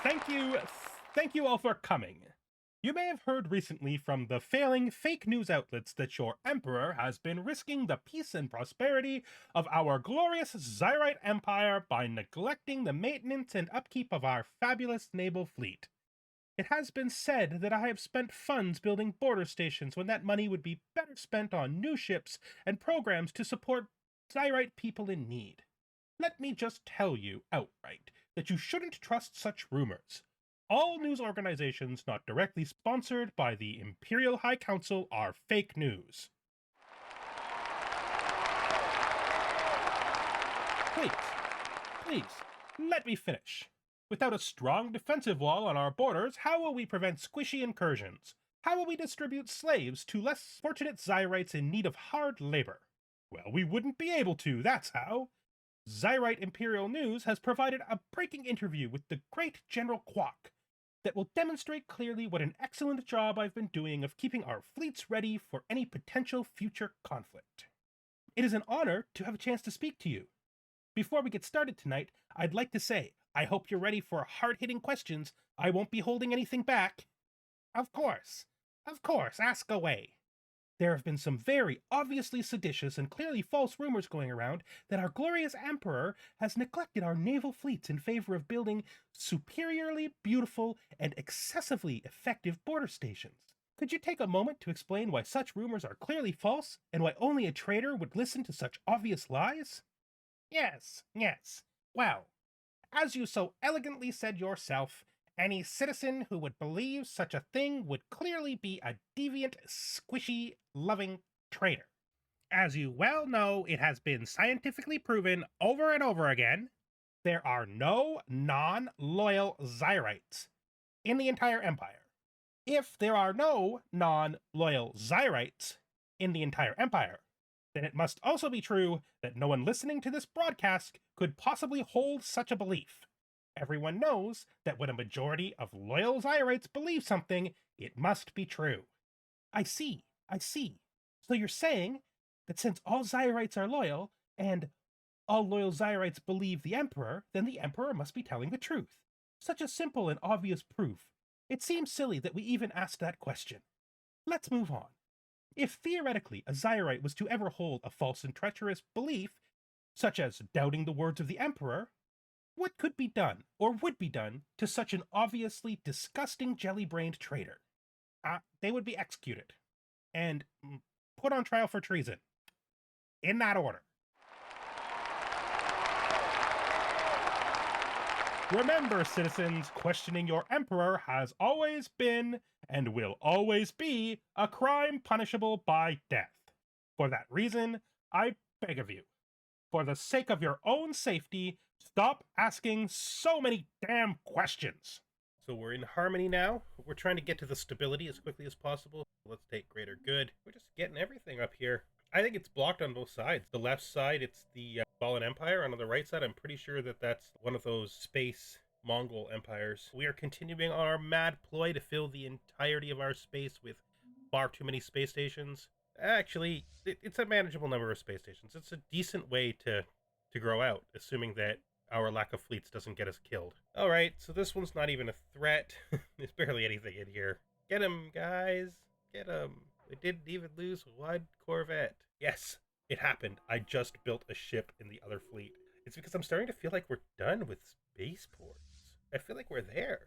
Thank you all for coming. You may have heard recently from the failing fake news outlets that your emperor has been risking the peace and prosperity of our glorious Zyrite empire by neglecting the maintenance and upkeep of our fabulous naval fleet. It has been said that I have spent funds building border stations when that money would be better spent on new ships and programs to support Zyrite people in need. Let me just tell you outright that you shouldn't trust such rumors. All news organizations not directly sponsored by the Imperial High Council are fake news. Please, let me finish. Without a strong defensive wall on our borders, how will we prevent squishy incursions? How will we distribute slaves to less fortunate Zyrites in need of hard labor? Well, we wouldn't be able to, that's how. Zyrite Imperial News has provided a breaking interview with the great General Quack that will demonstrate clearly what an excellent job I've been doing of keeping our fleets ready for any potential future conflict. It is an honor to have a chance to speak to you. Before we get started tonight, I'd like to say, I hope you're ready for hard-hitting questions. I won't be holding anything back. Of course, ask away. There have been some very obviously seditious and clearly false rumors going around that our glorious emperor has neglected our naval fleets in favor of building superiorly beautiful and excessively effective border stations. Could you take a moment to explain why such rumors are clearly false and why only a traitor would listen to such obvious lies? Yes. Well, as you so elegantly said yourself, any citizen who would believe such a thing would clearly be a deviant, squishy, loving traitor. As you well know, it has been scientifically proven over and over again, there are no non-loyal Zyrites in the entire Empire. If there are no non-loyal Zyrites in the entire Empire, then it must also be true that no one listening to this broadcast could possibly hold such a belief. Everyone knows that when a majority of loyal Zyrites believe something, it must be true. I see. So you're saying that since all Zyrites are loyal, and all loyal Zyrites believe the Emperor, then the Emperor must be telling the truth. Such a simple and obvious proof. It seems silly that we even asked that question. Let's move on. If theoretically a Zyrite was to ever hold a false and treacherous belief, such as doubting the words of the Emperor, what could be done, or would be done, to such an obviously disgusting jelly-brained traitor? They would be executed, and put on trial for treason. In that order. Remember, citizens, questioning your emperor has always been, and will always be, a crime punishable by death. For that reason, I beg of you, for the sake of your own safety, stop asking so many damn questions. So we're in harmony now. We're trying to get to the stability as quickly as possible. Let's take greater good. We're just getting everything up here. I think it's blocked on both sides. The left side, it's the Fallen Empire. On the right side, I'm pretty sure that that's one of those space Mongol empires. We are continuing on our mad ploy to fill the entirety of our space with far too many space stations. Actually, it's a manageable number of space stations. It's a decent way to grow out, assuming that our lack of fleets doesn't get us killed. Alright, so this one's not even a threat. There's barely anything in here. Get him, guys. Get him. We didn't even lose one Corvette. Yes, it happened. I just built a ship in the other fleet. It's because I'm starting to feel like we're done with spaceports. I feel like we're there.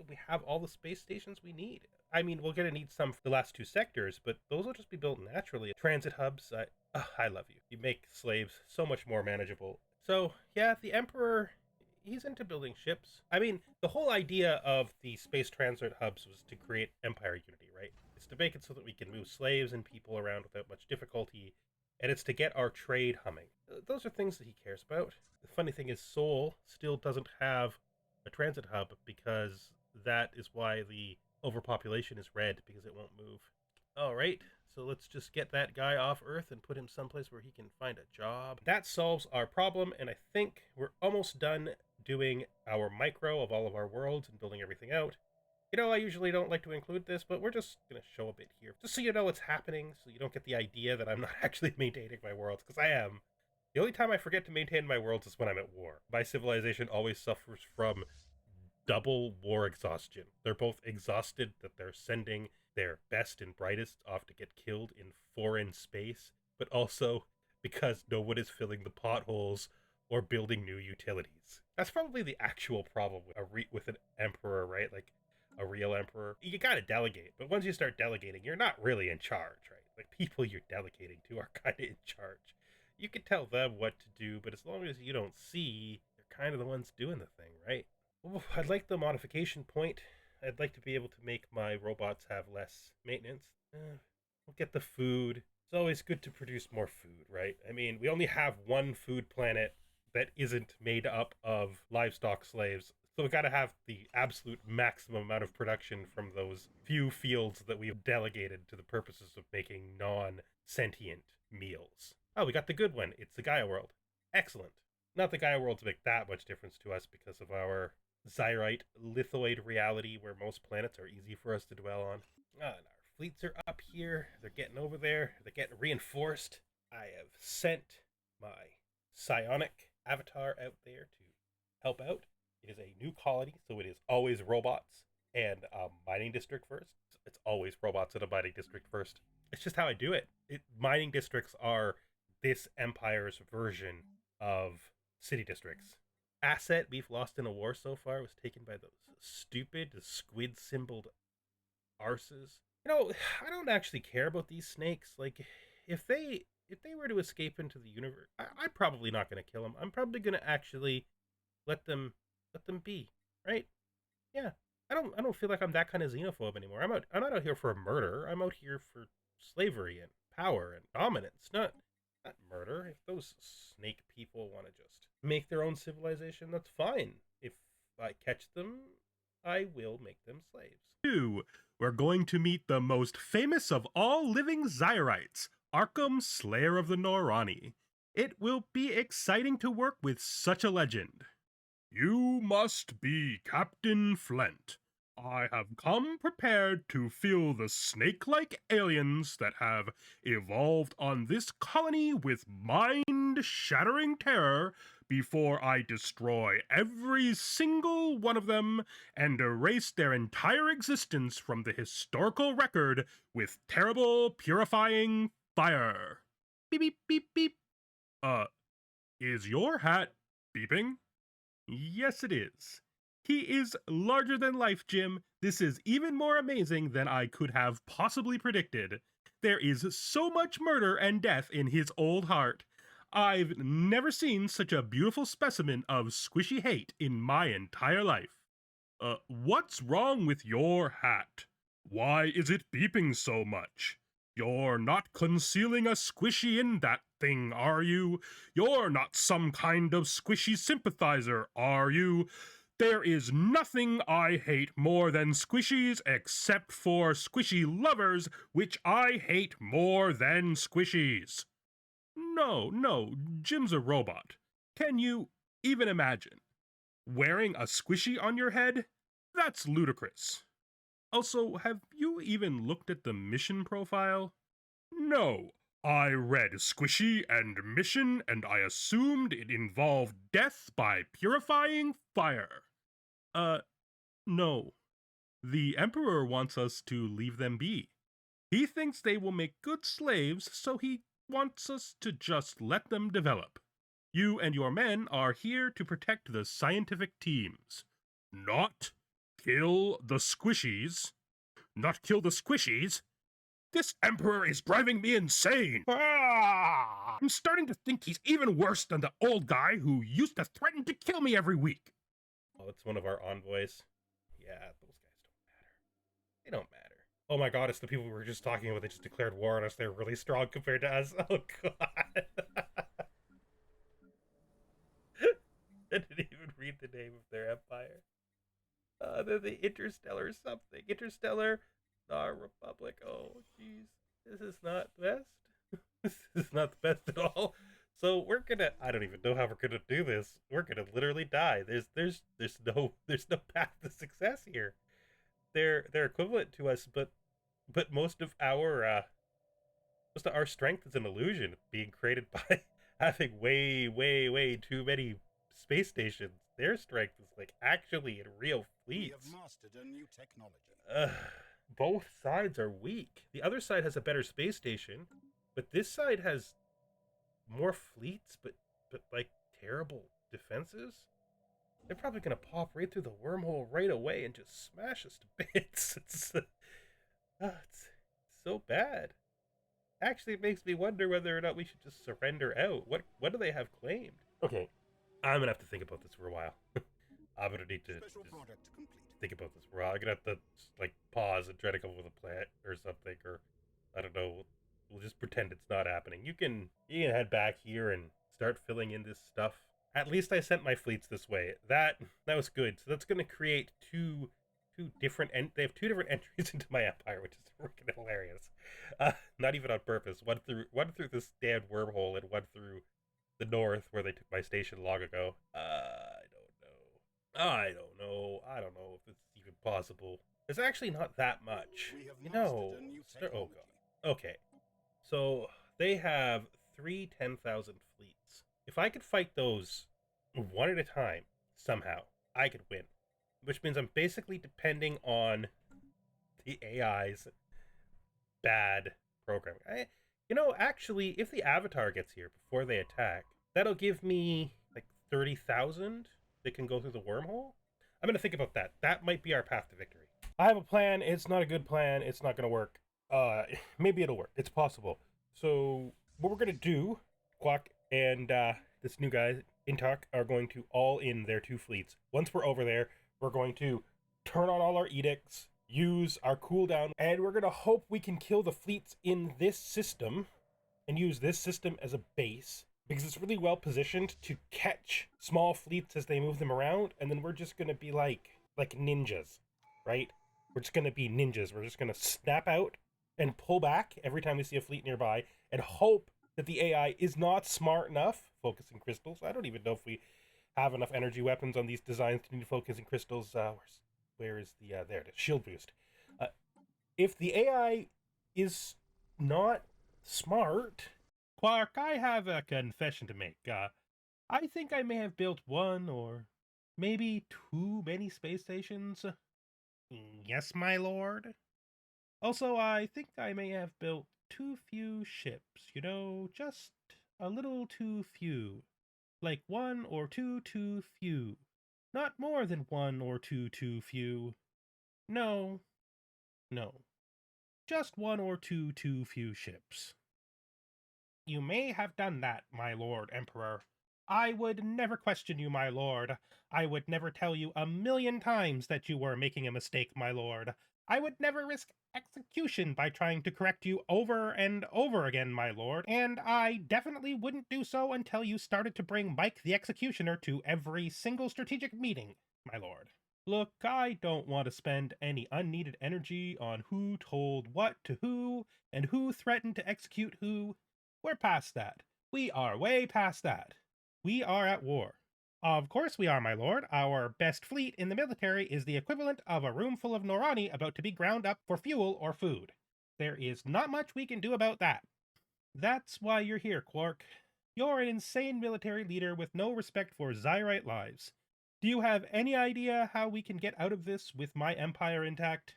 We have all the space stations we need. I mean, we're going to need some for the last two sectors, but those will just be built naturally. Transit hubs, I love you. You make slaves so much more manageable. So, yeah, the Emperor, he's into building ships. I mean, the whole idea of the space transit hubs was to create empire unity, right? It's to make it so that we can move slaves and people around without much difficulty, and it's to get our trade humming. Those are things that he cares about. The funny thing is Seoul still doesn't have a transit hub because that is why the overpopulation is red, because it won't move. Alright, so let's just get that guy off Earth and put him someplace where he can find a job. That solves our problem, and I think we're almost done doing our micro of all of our worlds and building everything out. You know, I usually don't like to include this, but we're just going to show a bit here, just so you know what's happening, so you don't get the idea that I'm not actually maintaining my worlds, because I am. The only time I forget to maintain my worlds is when I'm at war. My civilization always suffers from double war exhaustion. They're both exhausted that they're sending their best and brightest off to get killed in foreign space, but also because no one is filling the potholes or building new utilities. That's probably the actual problem with an emperor, right? Like a real emperor. You gotta delegate, but once you start delegating, you're not really in charge, right? Like people you're delegating to are kind of in charge. You can tell them what to do, but as long as you don't see, they're kind of the ones doing the thing, right? Ooh, I'd like the modification point. I'd like to be able to make my robots have less maintenance. We'll get the food. It's always good to produce more food, right? I mean, we only have one food planet that isn't made up of livestock slaves. So we gotta have the absolute maximum amount of production from those few fields that we've delegated to the purposes of making non-sentient meals. Oh, we got the good one. It's the Gaia world. Excellent. Not the Gaia worlds make that much difference to us because of our Zyrite lithoid reality where most planets are easy for us to dwell on. And our fleets are up here. They're getting over there. They're getting reinforced. I have sent my psionic avatar out there to help out. It is a new colony, so it is always robots and a mining district first. It's always robots in a mining district first. It's just how I do it. Mining districts are this empire's version of city districts. Asset we've lost in a war so far was taken by those stupid squid symboled arses. You know, I don't actually care about these snakes. Like, if they were to escape into the universe, I'm probably not going to kill them. I'm probably going to actually let them be, right? Yeah. I don't feel like I'm that kind of xenophobe anymore. I'm not out here for murder. I'm out here for slavery and power and dominance, not murder. If those snake people want to just make their own civilization, that's fine. If I catch them, I will make them slaves. 2. We're going to meet the most famous of all living Zyrites, Arkham, Slayer of the Norani. It will be exciting to work with such a legend. You must be Captain Flint. I have come prepared to fill the snake-like aliens that have evolved on this colony with mind-shattering terror before I destroy every single one of them and erase their entire existence from the historical record with terrible, purifying fire. Beep, beep, beep, beep. Is your hat beeping? Yes, it is. He is larger than life, Jim. This is even more amazing than I could have possibly predicted. There is so much murder and death in his old heart. I've never seen such a beautiful specimen of squishy hate in my entire life. What's wrong with your hat? Why is it beeping so much? You're not concealing a squishy in that thing, are you? You're not some kind of squishy sympathizer, are you? There is nothing I hate more than squishies except for squishy lovers, which I hate more than squishies. No, Jim's a robot. Can you even imagine? Wearing a squishy on your head? That's ludicrous. Also, have you even looked at the mission profile? No. I read Squishy and Mission, and I assumed it involved death by purifying fire. No. The Emperor wants us to leave them be. He thinks they will make good slaves, so he wants us to just let them develop. You and your men are here to protect the scientific teams. Not kill the Squishies. Not kill the Squishies? This Emperor is driving me insane! Ah! I'm starting to think he's even worse than the old guy who used to threaten to kill me every week. Oh, it's one of our envoys. Yeah, those guys don't matter. They don't matter. Oh my god, it's the people we were just talking about that just declared war on us. They're really strong compared to us. Oh god. I didn't even read the name of their empire. They're the Interstellar something. Interstellar Republic. Oh, jeez. This is not the best. This is not the best at all. So we're gonna, I don't even know how we're gonna do this. We're gonna literally die. There's no path to success here. They're equivalent to us, but most of our strength is an illusion being created by having way too many space stations, their strength is like actually in real We have fleets. mastered a new technology. Both sides are weak. The other side has a better space station, but this side has more fleets, but like terrible defenses. They're probably gonna pop right through the wormhole right away and just smash us to bits. It's so bad. Actually, it makes me wonder whether or not we should just surrender out. What do they have claimed? Okay, I'm gonna have to think about this for a while. I'm gonna need to Special just product complete. think about this for a while. I'm gonna have to like pause and try to come up with a plan or something, or I don't know. We'll just pretend it's not happening. You can head back here and start filling in this stuff. At least I sent my fleets this way. That was good. So that's gonna create two different they have two different entries into my empire, which is freaking hilarious. Not even on purpose. One through this damn wormhole and one through the north where they took my station long ago. I don't know. I don't know if it's even possible. It's actually not that much. We have You mastered know. a new Oh technology. god. Okay. So they have three 10,000 fleets. If I could fight those one at a time, somehow, I could win. Which means I'm basically depending on the AI's bad programming. Actually, if the Avatar gets here before they attack, that'll give me like 30,000 that can go through the wormhole. I'm gonna think about that. That might be our path to victory. I have a plan. It's not a good plan. It's not gonna work. Maybe it'll work. It's possible. So what we're gonna do, Quack and this new guy, Intok, are going to all in their two fleets. Once we're over there, we're going to turn on all our edicts, use our cooldown, and we're gonna hope we can kill the fleets in this system and use this system as a base because it's really well positioned to catch small fleets as they move them around, and then we're just gonna be like ninjas, right? We're just gonna be ninjas. We're just gonna snap out and pull back every time we see a fleet nearby and hope that the AI is not smart enough. Focusing crystals. I don't even know if we have enough energy weapons on these designs to need focusing crystals. Where is the there it is, shield boost. If the AI is not smart, Quark, I have a confession to make. I think I may have built one or maybe too many space stations. Yes, my lord. Also, I think I may have built too few ships, just a little too few. Like one or two too few. Not more than one or two too few. No, no. Just one or two too few ships. You may have done that, my lord emperor. I would never question you, my lord. I would never tell you a million times that you were making a mistake, my lord. I would never risk execution by trying to correct you over and over again, my lord. And I definitely wouldn't do so until you started to bring Mike the Executioner to every single strategic meeting, my lord. Look, I don't want to spend any unneeded energy on who told what to who and who threatened to execute who. We're past that. We are way past that. We are at war. Of course we are, my lord. Our best fleet in the military is the equivalent of a room full of Norani about to be ground up for fuel or food. There is not much we can do about that. That's why you're here, Quark. You're an insane military leader with no respect for Zyrite lives. Do you have any idea how we can get out of this with my empire intact?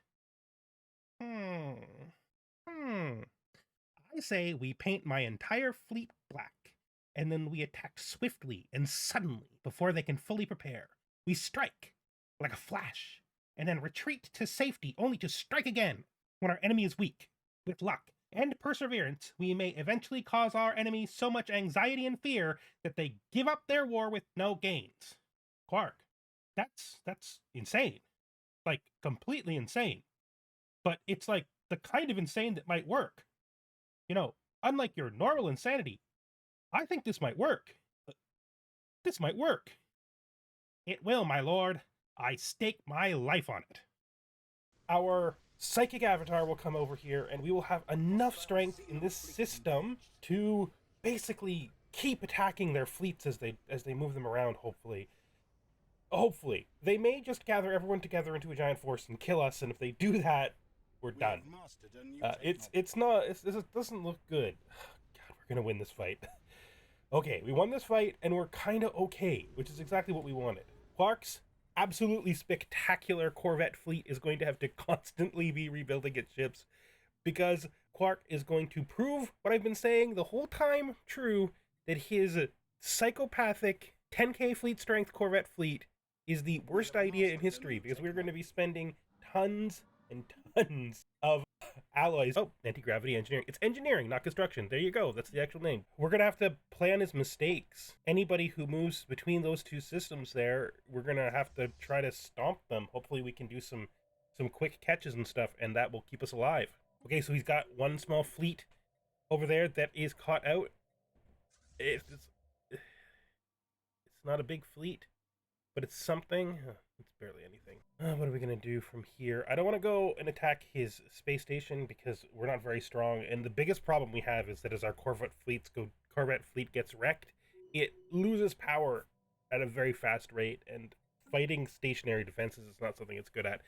I say we paint my entire fleet black, and then we attack swiftly and suddenly before they can fully prepare. We strike like a flash, and then retreat to safety only to strike again when our enemy is weak. With luck and perseverance, we may eventually cause our enemy so much anxiety and fear that they give up their war with no gains. Quark, that's insane. Like, completely insane. But it's like the kind of insane that might work. Unlike your normal insanity, I think this might work. This might work. It will, my lord. I stake my life on it. Our psychic avatar will come over here, and we will have enough strength in this system to basically keep attacking their fleets as they move them around, hopefully. Hopefully. They may just gather everyone together into a giant force and kill us, and if they do that, we're done. It doesn't look good. God, we're gonna win this fight. Okay, we won this fight, and we're kind of okay, which is exactly what we wanted. Clark's absolutely spectacular Corvette fleet is going to have to constantly be rebuilding its ships, because Clark is going to prove what I've been saying the whole time true, that his psychopathic 10k fleet strength Corvette fleet is the worst idea in history, because we're going to be spending tons and tons of alloys. Oh, anti-gravity engineering. It's engineering, not construction. There you go. That's the actual name. We're going to have to plan his mistakes. Anybody who moves between those two systems there, we're going to have to try to stomp them. Hopefully we can do some quick catches and stuff, and that will keep us alive. Okay, so he's got one small fleet over there that is caught out. It's not a big fleet, but it's something. It's barely anything. What are we going to do from here? I don't want to go and attack his space station because we're not very strong. And the biggest problem we have is that as our Corvette fleet gets wrecked, it loses power at a very fast rate. And fighting stationary defenses is not something it's good at.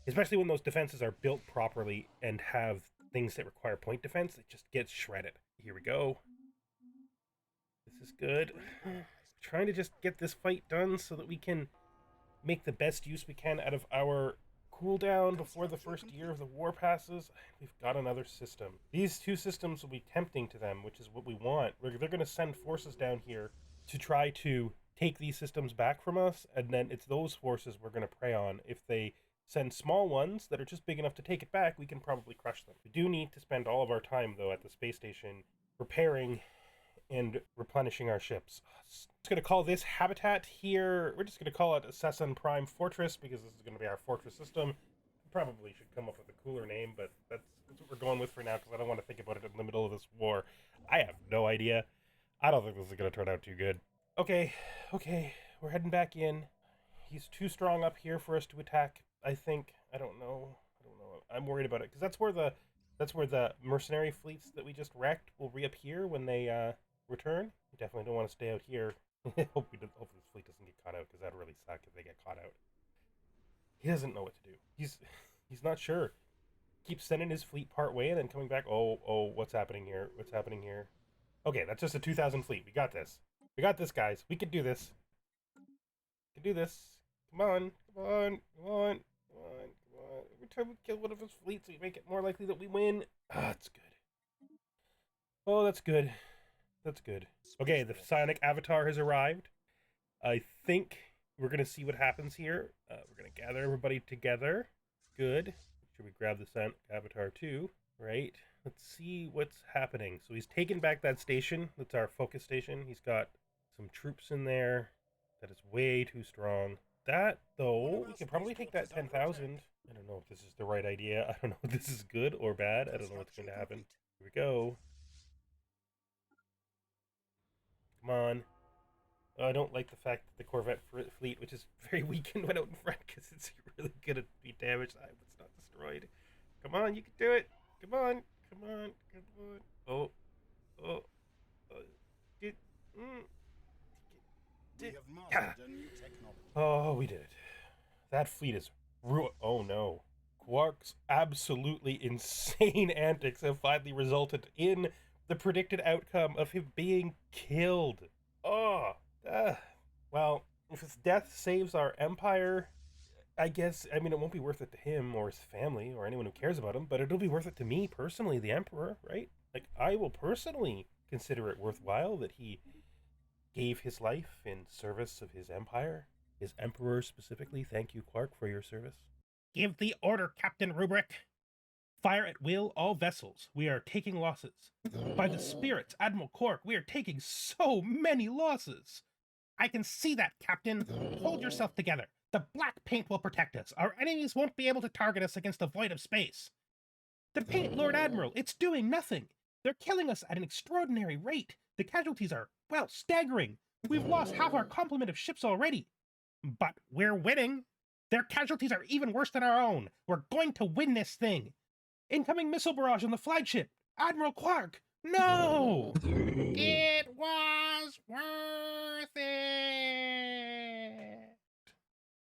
Especially when those defenses are built properly and have things that require point defense, it just gets shredded. Here we go. This is good. Trying to just get this fight done so that we can make the best use we can out of our cooldown before the first year of the war passes. We've got another system. These two systems will be tempting to them, which is what we want. They're going to send forces down here to try to take these systems back from us, and then it's those forces we're going to prey on. If they send small ones that are just big enough to take it back, we can probably crush them. We do need to spend all of our time, though, at the space station repairing and replenishing our ships. Just going to call this habitat here. We're just going to call it Assassin Prime Fortress because this is going to be our fortress system. Probably should come up with a cooler name, but that's what we're going with for now because I don't want to think about it in the middle of this war. I have no idea. I don't think this is going to turn out too good. Okay, we're heading back in. He's too strong up here for us to attack, I think. I don't know. I'm worried about it because that's where the mercenary fleets that we just wrecked will reappear when they return. We definitely don't want to stay out here. Hope this fleet doesn't get caught out because that'd really suck if they get caught out. He doesn't know what to do. He's not sure. Keeps sending his fleet part way and then coming back. Oh, what's happening here? Okay, that's just a 2,000 fleet. We got this. We got this, guys. We can do this. We can do this. Come on. Every time we kill one of his fleets, we make it more likely that we win. That's good. Oh, that's good. That's good. Okay, the psionic avatar has arrived. I think we're going to see what happens here. We're going to gather everybody together. Good. Should we grab the psionic avatar too? Right. Let's see what's happening. So he's taken back that station. That's our focus station. He's got some troops in there. That is way too strong. That, though, we can probably take that 10,000. I don't know if this is the right idea. I don't know if this is good or bad. I don't know what's going to happen. Here we go. Come on. Oh, I don't like the fact that the Corvette fleet, which is very weakened, went out in front because it's really going to be damaged. I hope it's not destroyed. Come on, you can do it. Come on. Oh. Oh, we did it. That fleet is oh no. Quark's absolutely insane antics have finally resulted in the predicted outcome of him being killed. Well, if his death saves our empire, I guess, I mean, it won't be worth it to him or his family or anyone who cares about him, but it'll be worth it to me personally, the emperor, right? Like, I will personally consider it worthwhile that he gave his life in service of his empire, his emperor specifically. Thank you, Quark, for your service. Give the order, Captain Rubric. Fire at will all vessels. We are taking losses. By the spirits, Admiral Quark, we are taking so many losses. I can see that, Captain. Hold yourself together. The black paint will protect us. Our enemies won't be able to target us against the void of space. The paint, Lord Admiral, it's doing nothing. They're killing us at an extraordinary rate. The casualties are, well, staggering. We've lost half our complement of ships already. But we're winning. Their casualties are even worse than our own. We're going to win this thing. Incoming missile barrage on the flagship. Admiral Quark, no! It was worth it.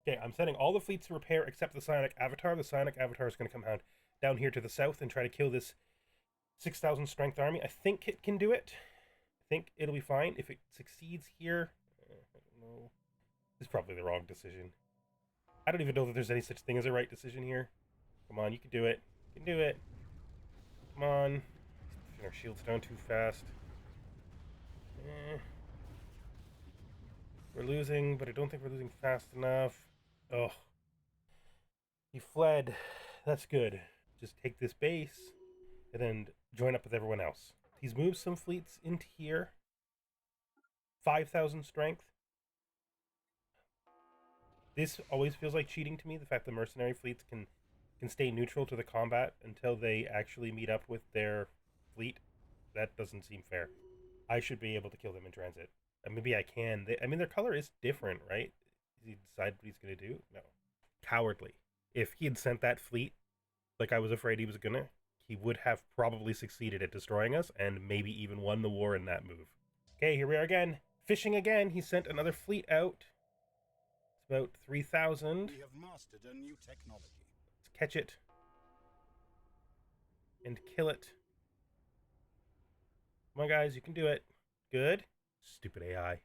Okay, I'm sending all the fleets to repair except the psionic avatar. The psionic avatar is going to come down here to the south and try to kill this 6,000 strength army. I think it can do it. think it'll be fine. If it succeeds here, I don't know. It's probably the wrong decision. I don't even know that there's any such thing as a right decision here. Come on, you can do it. You can do it. Come on. He's pushing our shields down too fast. We're losing, but I don't think we're losing fast enough. Oh. He fled. That's good. Just take this base and then join up with everyone else. He's moved some fleets into here. 5,000 strength. This always feels like cheating to me, the fact that mercenary fleets can stay neutral to the combat until they actually meet up with their fleet. That doesn't seem fair. I should be able to kill them in transit. Maybe I can. I mean, their color is different, right? Does he decide what he's going to do? No. Cowardly. If he had sent that fleet like I was afraid he was going to, he would have probably succeeded at destroying us and maybe even won the war in that move. Okay, here we are again. Fishing again. He sent another fleet out. It's about 3,000. We have mastered a new technology. Let's catch it. And kill it. Come on, guys. You can do it. Good. Stupid AI.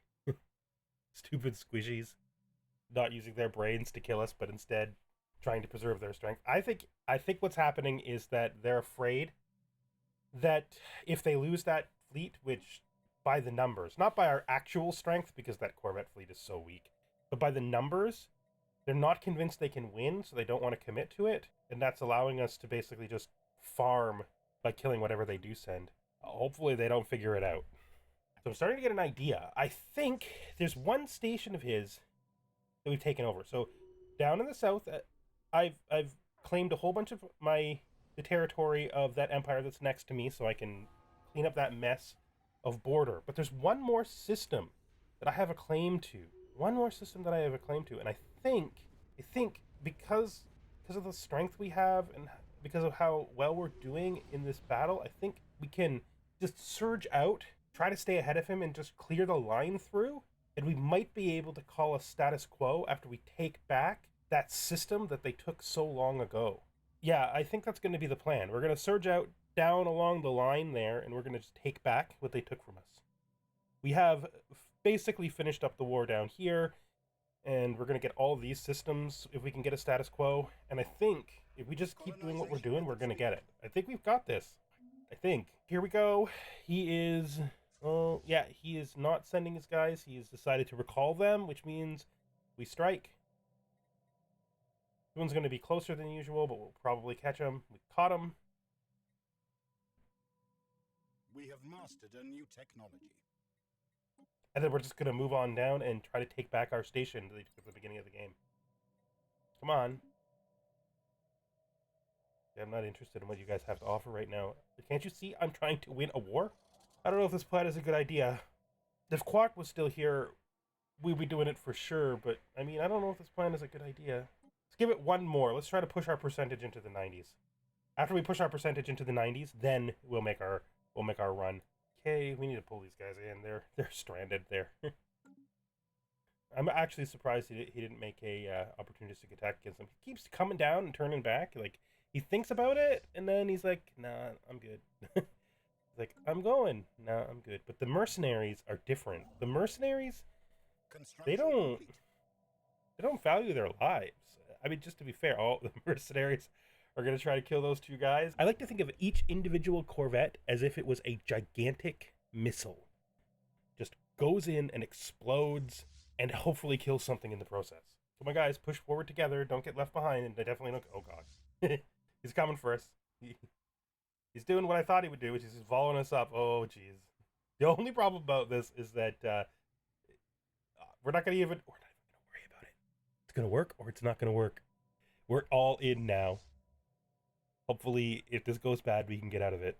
Stupid squishies. Not using their brains to kill us, but instead trying to preserve their strength. I think what's happening is that they're afraid that if they lose that fleet, which by the numbers, not by our actual strength, because that Corvette fleet is so weak, but by the numbers, they're not convinced they can win, so they don't want to commit to it, and that's allowing us to basically just farm by killing whatever they do send. Hopefully they don't figure it out. So I'm starting to get an idea. I think there's one station of his that we've taken over. So down in the south, I've claimed a whole bunch of the territory of that empire that's next to me, so I can clean up that mess of border. But there's one more system that I have a claim to. And I think because of the strength we have and because of how well we're doing in this battle, I think we can just surge out, try to stay ahead of him, and just clear the line through. And we might be able to call a status quo after we take back that system that they took so long ago. Yeah, I think that's going to be the plan. We're going to surge out down along the line there, and we're going to just take back what they took from us. We have basically finished up the war down here, and we're going to get all these systems if we can get a status quo. And I think if we just keep doing what we're doing, we're going to get it. I think we've got this. I think. Here we go. He is... Oh, yeah, he is not sending his guys. He has decided to recall them, which means we strike. This one's going to be closer than usual, but we'll probably catch him. We caught him. We have mastered a new technology. And then we're just going to move on down and try to take back our station that they took at the beginning of the game. Come on. Yeah, I'm not interested in what you guys have to offer right now. Can't you see I'm trying to win a war? I don't know if this plan is a good idea. If Quark was still here, we'd be doing it for sure, but, I mean, I don't know if this plan is a good idea. Let's give it one more. Let's try to push our percentage into the 90s. After we push our percentage into the 90s, then we'll make our run. Okay, we need to pull these guys in. They're stranded there. I'm actually surprised he didn't make a opportunistic attack against them. He keeps coming down and turning back. Like, he thinks about it, and then he's like, nah, I'm good. Like, I'm going. No, I'm good. But the mercenaries are different. The mercenaries, they don't value their lives. I mean, just to be fair, all the mercenaries are going to try to kill those two guys. I like to think of each individual Corvette as if it was a gigantic missile. Just goes in and explodes and hopefully kills something in the process. Come on, guys, push forward together. Don't get left behind. And they definitely don't... Oh, God. He's coming for us. He's doing what I thought he would do, which is just following us up. Oh, jeez. The only problem about this is that we're not going to worry about it. It's going to work or it's not going to work. We're all in now. Hopefully, if this goes bad, we can get out of it.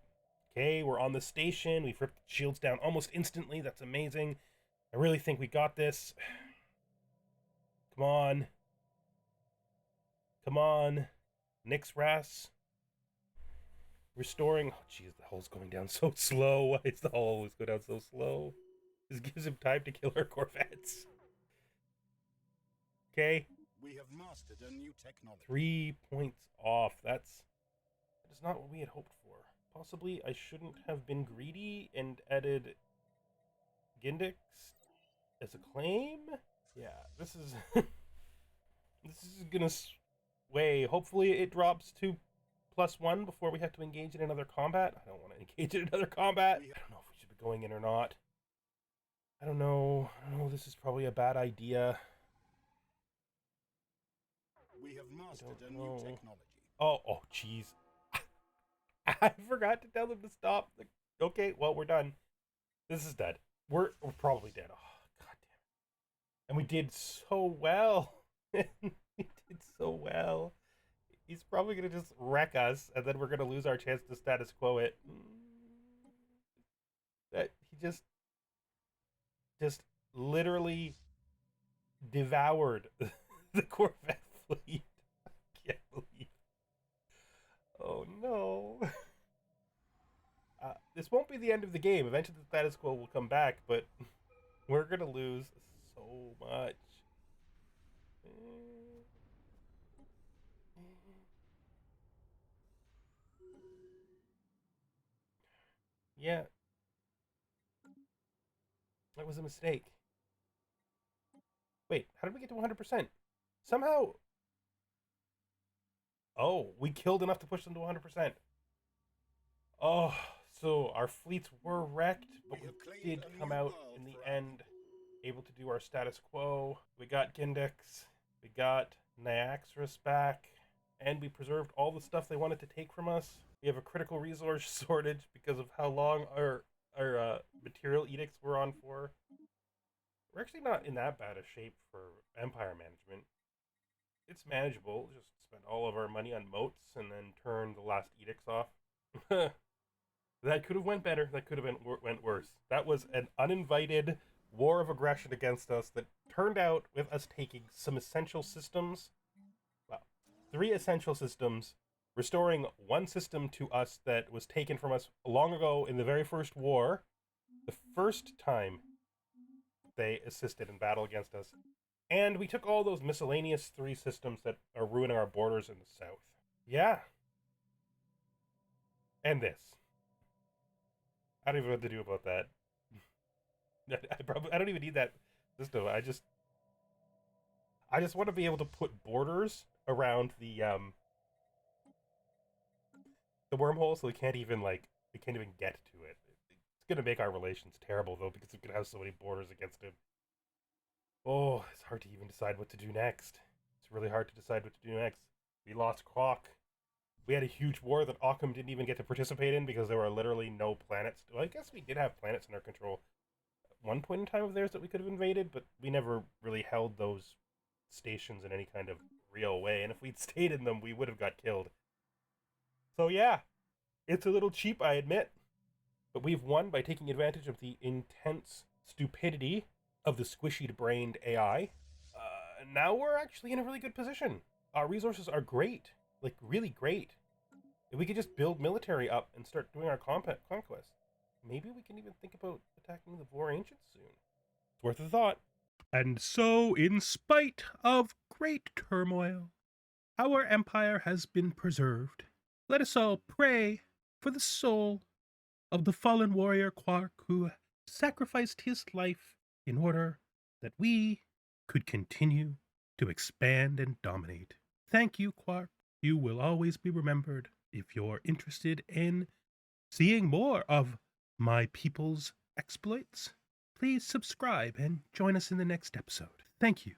Okay, we're on the station. We've ripped the shields down almost instantly. That's amazing. I really think we got this. Come on. Come on. Nix Ras. Restoring. Oh, jeez, the hull's going down so slow. Why does the hull always go down so slow? This gives him time to kill our Corvettes. Okay. We have mastered a new technology. 3 points off. That is not what we had hoped for. Possibly I shouldn't have been greedy and added Gindix as a claim. Yeah, this is this is gonna sway. Hopefully, it drops to +1 before we have to engage in another combat. I don't want to engage in another combat. I don't know if we should be going in or not. I don't know. This is probably a bad idea. We have mastered a new technology. Oh, jeez. I forgot to tell them to stop. Okay, well, we're done. This is dead. We're probably dead. Oh, god damn it. And we did so well. We did so well. He's probably going to just wreck us, and then we're going to lose our chance to status quo it. That he just literally devoured the Corvette fleet. I can't believe. Oh no. This won't be the end of the game. Eventually the status quo will come back, but we're going to lose so much. Yeah. That was a mistake. Wait, how did we get to 100%? Somehow... Oh, we killed enough to push them to 100%. Oh, so our fleets were wrecked, but we did come out in the end able to do our status quo. We got Gindix, we got Niaxris back, and we preserved all the stuff they wanted to take from us. We have a critical resource shortage because of how long our material edicts were on for. We're actually not in that bad a shape for empire management. It's manageable. Just spend all of our money on moats and then turn the last edicts off. That could have went better. That could have went worse. That was an uninvited war of aggression against us that turned out with us taking some essential systems. Well, 3 essential systems, restoring 1 system to us that was taken from us long ago in the very first war. The first time they assisted in battle against us. And we took all those miscellaneous 3 systems that are ruining our borders in the south. Yeah. And this. I don't even know what to do about that. I don't even need that system. I just want to be able to put borders around the wormhole so they can't even get to it. It's gonna make our relations terrible though because we could have so many borders against him. Oh, it's hard to even decide what to do next. It's really hard to decide what to do next. We lost Quock. We had a huge war that Occam didn't even get to participate in because there were literally no planets. Well, I guess we did have planets in our control at one point in time of theirs that we could have invaded, but we never really held those stations in any kind of real way. And if we'd stayed in them, we would have got killed. So yeah, it's a little cheap, I admit. But we've won by taking advantage of the intense stupidity of the squishy-brained AI. Now we're actually in a really good position. Our resources are great. Like, really great. If we could just build military up and start doing our conquest, maybe we can even think about attacking the Vor Ancients soon. It's worth a thought. And so, in spite of great turmoil, our empire has been preserved. Let us all pray for the soul of the fallen warrior Quark who sacrificed his life in order that we could continue to expand and dominate. Thank you, Quark. You will always be remembered. If you're interested in seeing more of my people's exploits, please subscribe and join us in the next episode. Thank you.